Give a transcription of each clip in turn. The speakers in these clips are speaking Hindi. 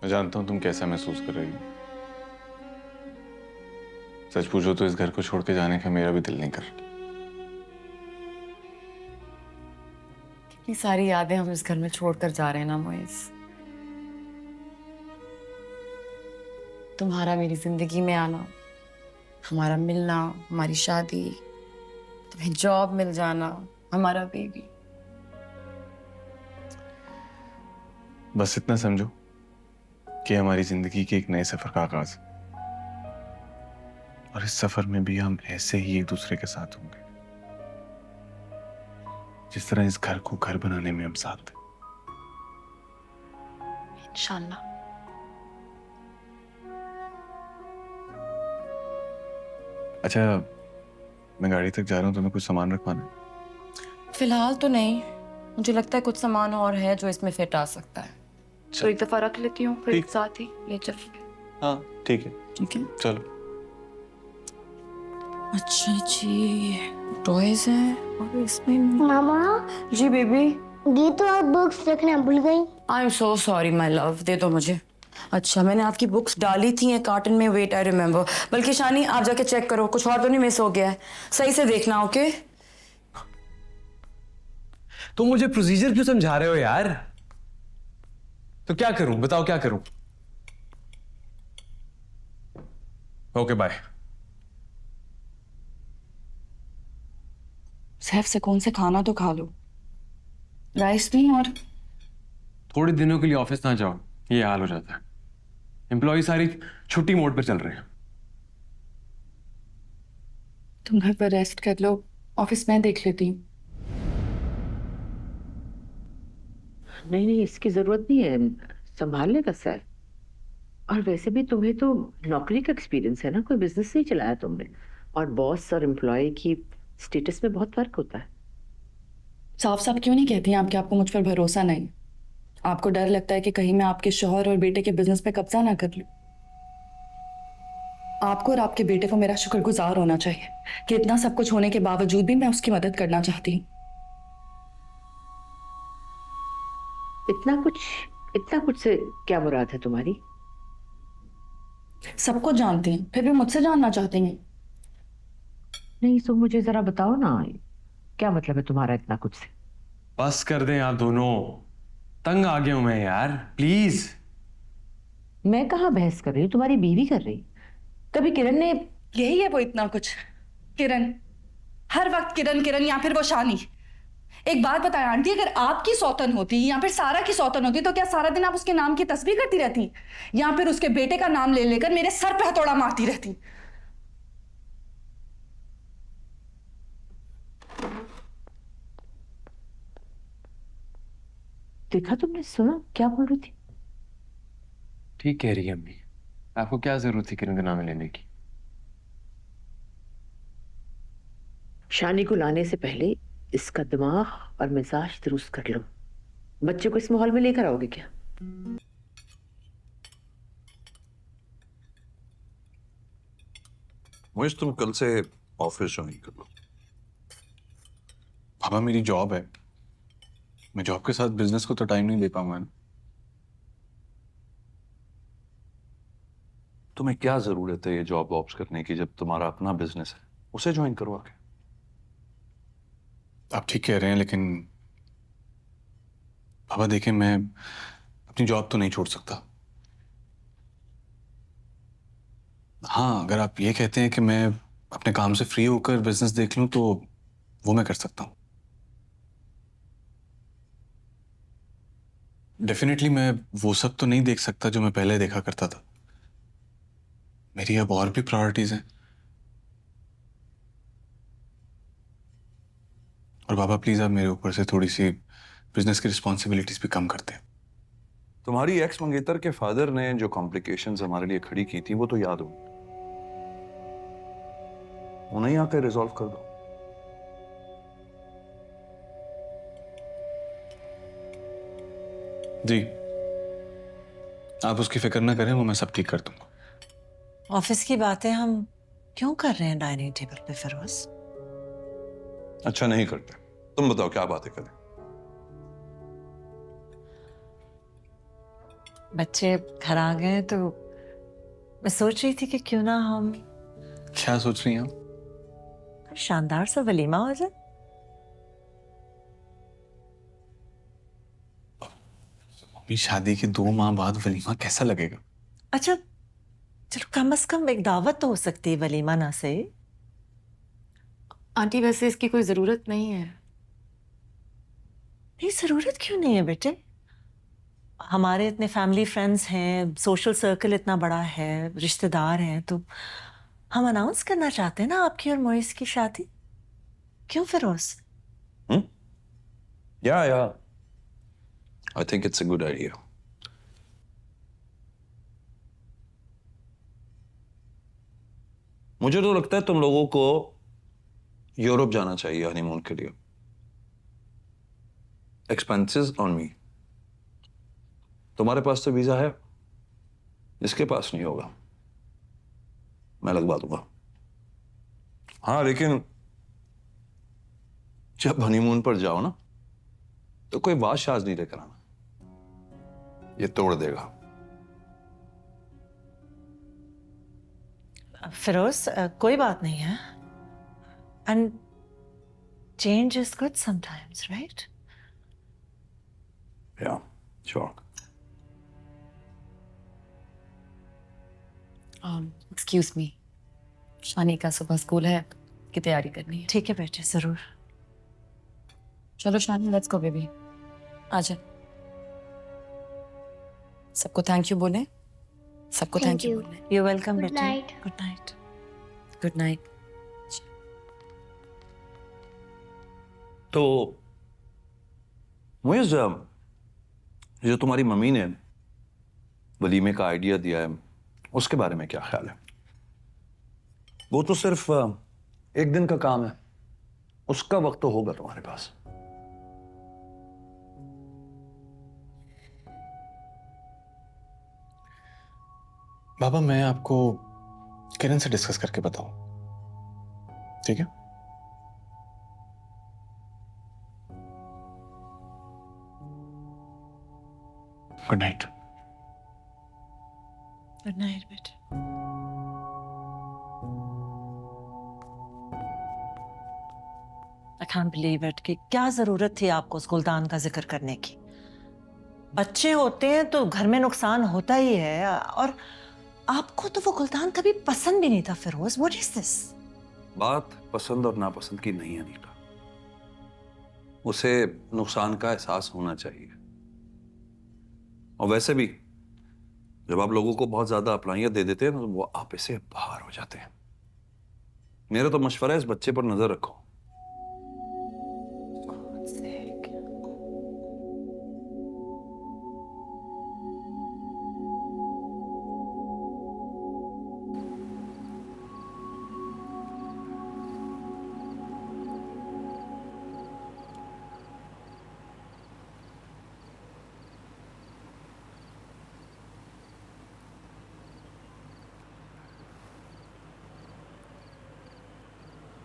मैं जानता हूं तुम कैसा महसूस कर रही हो। सच पूछो तो इस घर को छोड़ के जाने का मेरा भी दिल नहीं कर रहा। कितनी सारी यादें हम इस घर में छोड़कर जा रहे हैं ना मोइस। तुम्हारा मेरी जिंदगी में आना, हमारा मिलना, हमारी शादी, तुम्हें जॉब मिल जाना, हमारा बेबी। बस इतना समझो कि हमारी जिंदगी के एक नए सफर का आगाज है और इस सफर में भी हम ऐसे ही एक दूसरे के साथ होंगे जिस तरह इस घर को घर बनाने में हम साथ थे। इंशाल्लाह। अच्छा, मैं गाड़ी तक जा रहा हूँ, तुम्हें कुछ सामान रखवाना है? फिलहाल तो नहीं, मुझे लगता है कुछ सामान और है जो इसमें फिट आ सकता है, तो एक दफा रख लेती हूँ, फिर एक साथ ही ले चल। हाँ ठीक है। ठीक है चलो। अच्छा जी, टॉयज हैं और इसमें मामा, जी बेबी। ये तो आप बुक्स रखना भूल गई। I am so sorry my love, दे दो मुझे। अच्छा, मैंने आपकी बुक्स डाली थी एक कार्टन में, वेट आई रिमेम्बर। बल्कि शानी आप जाके चेक करो, कुछ और तो नहीं मिस हो गया है, सही से देखना। ओके तो मुझे प्रोसीजर क्यों समझा रहे हो यार? तो क्या करूं, बताओ क्या करूं? Okay bye. सैफ सुकून से खाना तो खा लो, राइस नहीं। और थोड़े दिनों के लिए ऑफिस ना जाओ, ये हाल हो जाता है। एम्प्लॉय सारी छुट्टी मोड पर चल रहे हैं। तुम घर पर रेस्ट कर लो, ऑफिस में देख लेती हूँ। नहीं नहीं, इसकी जरूरत नहीं है, संभाल लेगा सर। और वैसे भी तुम्हें तो नौकरी का एक्सपीरियंस है ना, कोई बिजनेस नहीं चलाया तुमने। और बॉस और एम्प्लॉय की स्टेटस में बहुत फर्क होता है। साफ साफ क्यों नहीं कहती आप कि आपको मुझ पर भरोसा नहीं? आपको डर लगता है कि कहीं मैं आपके शौहर और बेटे के बिजनेस पे कब्जा ना कर लूं। आपको और आपके बेटे को मेरा शुक्रगुजार होना चाहिए कि इतना सब कुछ होने के बावजूद भी मैं उसकी मदद करना चाहती हूँ। इतना कुछ से क्या मुराद है तुम्हारी? सब कुछ जानती हैं, फिर भी मुझसे जानना चाहती हैं। नहीं तो मुझे जरा बताओ ना, क्या मतलब है तुम्हारा इतना कुछ से? बस कर दें आप दोनों, तंग आ गया हूं मैं यार, प्लीज। मैं कहाँ बहस कर रही हूँ, तुम्हारी बीवी कर रही। कभी किरण ने यही है वो इतना कुछ? किरण, हर वक्त किरण किरण, या फिर वो शानी। एक बात बताएं आंटी, अगर आपकी सौतन होती या फिर सारा की सौतन होती तो क्या सारा दिन आप उसके नाम की तस्बीह करती रहती, या फिर उसके बेटे का नाम ले लेकर मेरे सर पे हथौड़ा मारती रहती? देखा तुमने, सुना क्या बोल रही थी? ठीक कह रही है अम्मी, आपको क्या जरूरत थी किरण का नाम लेने की? शानी को लाने से पहले इसका दिमाग और मिजाज दुरुस्त कर लो। बच्चे को इस माहौल में लेकर आओगे क्या? मोहिश, तुम कल से ऑफिस ज्वाइन कर लो। पापा मेरी जॉब है, मैं जॉब के साथ बिजनेस को तो टाइम नहीं दे पाऊंगा ना। तुम्हें क्या जरूरत है ये जॉब वॉब्स करने की जब तुम्हारा अपना बिजनेस है? उसे ज्वाइन करो आके। आप ठीक कह रहे हैं, लेकिन पापा देखें, मैं अपनी जॉब तो नहीं छोड़ सकता। हाँ, अगर आप ये कहते हैं कि मैं अपने काम से फ्री होकर बिजनेस देख लूं तो वो मैं कर सकता हूं। डेफिनेटली मैं वो सब तो नहीं देख सकता जो मैं पहले देखा करता था। मेरी अब और भी प्रायोरिटीज हैं। और बाबा प्लीज आप मेरे ऊपर से थोड़ी सी बिजनेस की रिस्पॉन्सिबिलिटीज भी कम करते हैं। तुम्हारी एक्स मंगेतर के फादर ने जो कॉम्प्लिकेशंस हमारे लिए खड़ी की थी वो तो याद हो, उन्हें आकर रिजॉल्व कर दो। जी, आप उसकी फिक्र ना करें, वो मैं सब ठीक कर दूंगा। ऑफिस की बातें हम क्यों कर रहे हैं डाइनिंग टेबल पे फिरोज? अच्छा नहीं करते, तुम बताओ क्या बातें करें। बच्चे घर आ गए तो मैं सोच रही थी कि क्यों ना हम क्या सोच रही हैं आप? शानदार सा वलीमा हो जाए। अभी शादी के 2 माह बाद वलीमा कैसा लगेगा? अच्छा चलो कम से कम एक दावत तो हो सकती है, वलीमा ना से। आंटी वैसे इसकी कोई जरूरत नहीं है। नहीं जरूरत क्यों नहीं है बेटे, हमारे इतने फैमिली फ्रेंड्स हैं, सोशल सर्कल इतना बड़ा है, रिश्तेदार हैं, तो हम अनाउंस करना चाहते हैं ना आपकी और मोइस की शादी। क्यों फिरोज? या I think it's a good idea. मुझे तो लगता है तुम लोगों को यूरोप जाना चाहिए हनीमून के लिए। Expenses on me. तुम्हारे पास तो वीजा है, इसके पास नहीं होगा, मैं लगवा दूंगा। हाँ लेकिन जब हनीमून पर जाओ ना तो कोई वाज शाज नहीं लेकर आना, ये तोड़ देगा। फिरोज कोई बात नहीं है, and change is good sometimes, right? या श्योर। एक्सक्यूज मी, शानी का सुबह स्कूल है की तैयारी करनी है। ठीक है बेटे, जरूर। चलो शानी, लेट्स गो बेबी, आजा। सबको थैंक यू बोले, सबको Thank थैंक यू you. बोले। यू वेलकम Good बेटे। night. Good night. Good night. तो मुझे जो तुम्हारी मम्मी ने वलीमे का आइडिया दिया है उसके बारे में क्या ख्याल है? वो तो सिर्फ एक दिन का काम है, उसका वक्त तो होगा तुम्हारे पास। बाबा मैं आपको किरण से डिस्कस करके बताऊं, ठीक है? Good night. गुड नाइट बेटे। आई कांट बिलीव इट कि क्या जरूरत थी आपको उस गुलदान का जिक्र करने की। बच्चे होते हैं तो घर में नुकसान होता ही है, और आपको तो वो गुलदान कभी पसंद भी नहीं था फिरोज। What is this? बात पसंद और नापसंद की नहीं है नीला, उसे नुकसान का एहसास होना चाहिए। और वैसे भी जब आप लोगों को बहुत ज्यादा अप्लाइयां दे देते हैं ना तो वो आपे से बाहर हो जाते हैं। मेरा तो मशवरा है इस बच्चे पर नजर रखो।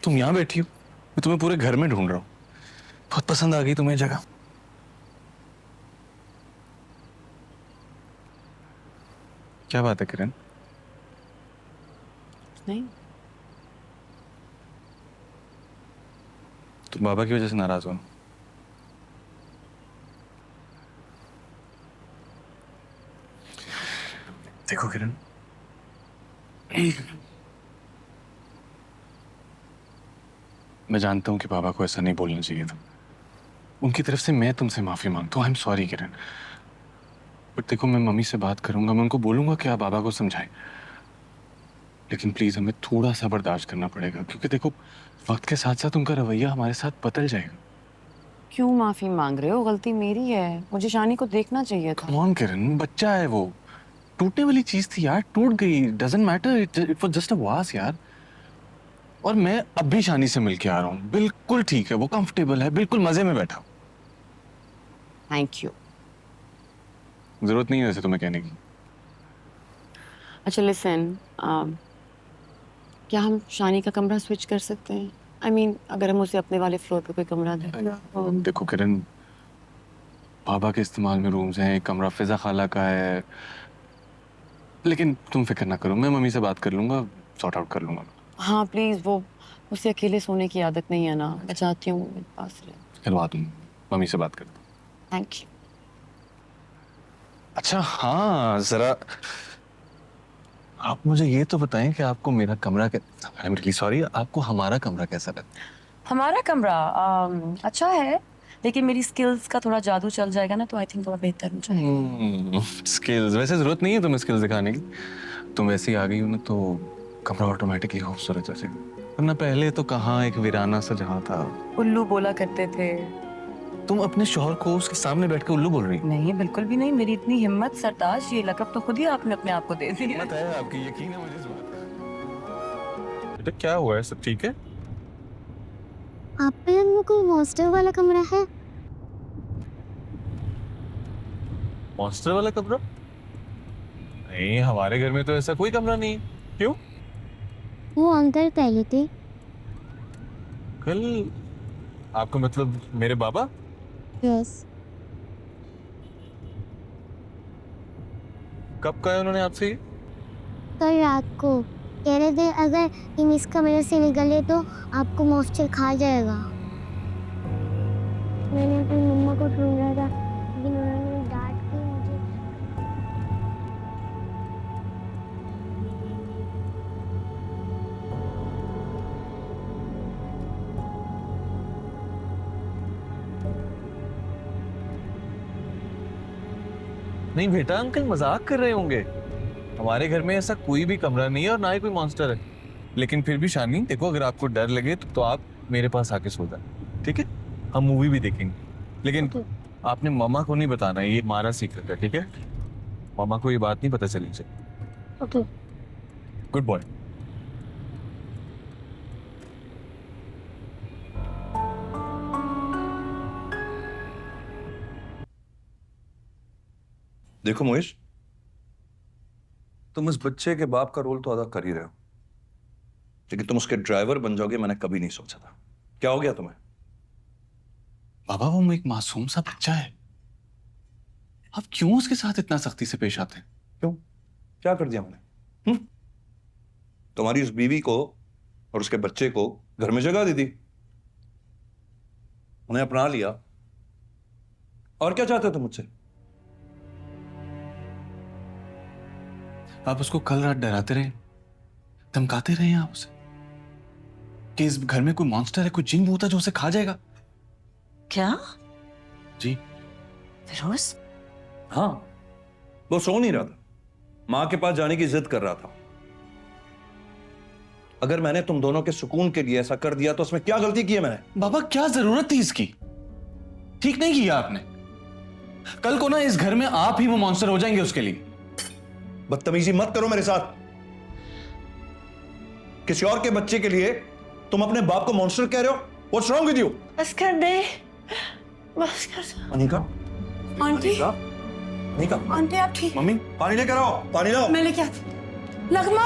तुम यहाँ बैठी हो, मैं तुम्हें पूरे घर में ढूंढ रहा हूँ। बहुत पसंद आ गई तुम्हें जगह। क्या बात है किरण? नहीं, तुम बाबा की वजह से नाराज हो? देखो किरण, मैं जानता हूं कि बाबा को ऐसा नहीं बोलना चाहिए था। उनकी तरफ से मैं तुमसे माफी मांगता हूँ। I am sorry Kiran. But देखो मैं मम्मी से बात करूंगा, मैं उनको बोलूंगा कि आप बाबा को समझाएं। लेकिन प्लीज हमें थोड़ा सा बर्दाश्त करना पड़ेगा, क्योंकि देखो वक्त के साथ साथ उनका रवैया हमारे साथ बदल जाएगा। क्यों माफी मांग रहे हो? गलती मेरी है, मुझे शानी को देखना चाहिए था। कम ऑन किरण, बच्चा है वो, टूटने वाली चीज थी यार, टूट गई। Doesn't matter, it was just a वास यार। और मैं अब भी शानी से मिलके आ रहा हूँ, बिल्कुल ठीक है, वो कंफर्टेबल है, बिल्कुल मजे में बैठा। Thank you. जरूरत नहीं है वैसे तुम्हें कहने की। अच्छा लिसन, क्या हम शानी का कमरा स्विच कर सकते हैं? I mean, अगर हम उसे अपने वाले फ्लोर पे कोई कमरा दें। देखो किरण, पापा के इस्तेमाल में रूम्स हैं, एक कमरा फिजा खाला का है। लेकिन तुम फिक्र ना करो, मैं मम्मी से बात कर लूंगा, सॉर्ट आउट कर लूंगा। हाँ प्लीज, वो उसे अकेले सोने की आदत नहीं है ना, मैं चाहती हूँ मेरे पास रहे। करवा दूंगा, मम्मी से बात करता हूँ। Thank you. अच्छा हाँ, जरा आप मुझे ये तो बताएं कि आपको मेरा कमरा आई एम रियली सॉरी, आपको हमारा कमरा कैसा लगा? हमारा कमरा अच्छा है, लेकिन मेरी स्किल्स का थोड़ा जादू चल जाएगा ना, तो आई थिंक थोड़ा बेहतर हो जाएगा। स्किल्स? वैसे जरूरत नहीं है तुम्हें स्किल्स दिखाने की, तुम वैसे ही आ गई हो ना तो कमरा ऑटोमेटिकली खूबसूरत हो जाएगा। वरना पहले तो कहाँ एक वीराना सा जहाँ था। उल्लू बोला करते थे। तुम अपने शौहर को उसके सामने बैठ के उल्लू बोल रही हो? नहीं बिल्कुल भी नहीं, मेरी इतनी हिम्मत सरताज, ये लकब तो खुद ही आपने अपने आप को दे दिया। हिम्मत है आपकी, यकीन है मुझे इस बात का। बेटा क्या हुआ है, सब ठीक है? आपके घर में कोई हॉस्टल वाला कमरा है? मॉन्स्टर वाला कमरा? नहीं, हमारे घर में तो ऐसा कोई कमरा नहीं है। क्यों? वो अंकल पहले थे। कल? आपको मतलब मेरे बाबा? यस। कब कहा है उन्होंने आपसे ये? कल रात को कह रहे थे अगर तुम इस कमरे से निकले तो आपको मॉन्स्टर खा जाएगा। मैंने अपनी मम्मा को ढूंढा था, लेकिन उन्होंने डांट के मुझे। नहीं बेटा, अंकल मजाक कर रहे होंगे। हमारे घर में ऐसा कोई भी कमरा नहीं है और ना ही कोई मॉन्स्टर है। लेकिन फिर भी शानी देखो, अगर आपको डर लगे तो आप मेरे पास आके सो जाए, ठीक है? हम मूवी भी देखेंगे, लेकिन आपने मामा को नहीं बताना, ये हमारा सीक्रेट है, ठीक है? मामा को ये बात नहीं पता चलनी चाहिए। ओके। Good boy. देखो मोहिश, तुम इस बच्चे के बाप का रोल तो अदा कर ही रहे हो, लेकिन तुम उसके ड्राइवर बन जाओगे मैंने कभी नहीं सोचा था। क्या हो गया तुम्हें? बाबा वो एक मासूम सा बच्चा है, आप क्यों उसके साथ इतना सख्ती से पेश आते हैं? क्यों? क्या कर दिया मैंने? तुम्हारी उस बीवी को और उसके बच्चे को घर में जगह दी थी, उन्हें अपना लिया, और क्या चाहते हो तुम मुझसे? आप उसको कल रात डराते रहे, धमकाते रहे आप उसे कि इस घर में कोई मॉन्स्टर है, कोई जिन भूत है जो उसे खा जाएगा। क्या? जी। फिरोज? हाँ, वो सो नहीं रहा था, मां के पास जाने की जिद कर रहा था। अगर मैंने तुम दोनों के सुकून के लिए ऐसा कर दिया तो उसमें क्या गलती की है मैंने? बाबा क्या जरूरत थी इसकी? ठीक नहीं किया आपने। कल को ना इस घर में आप ही वो मॉन्स्टर हो जाएंगे उसके लिए। बदतमीजी मत करो मेरे साथ। किसी और के बच्चे के लिए तुम अपने बाप को मॉन्स्टर कह रहे हो? What's wrong with you? बस कर दे, बस कर दे। अनिका, आंटी, अनिका, आंटी आप ठीक? मम्मी पानी लेकर आओ, पानी लाओ। मैं लेके आती। नगमा,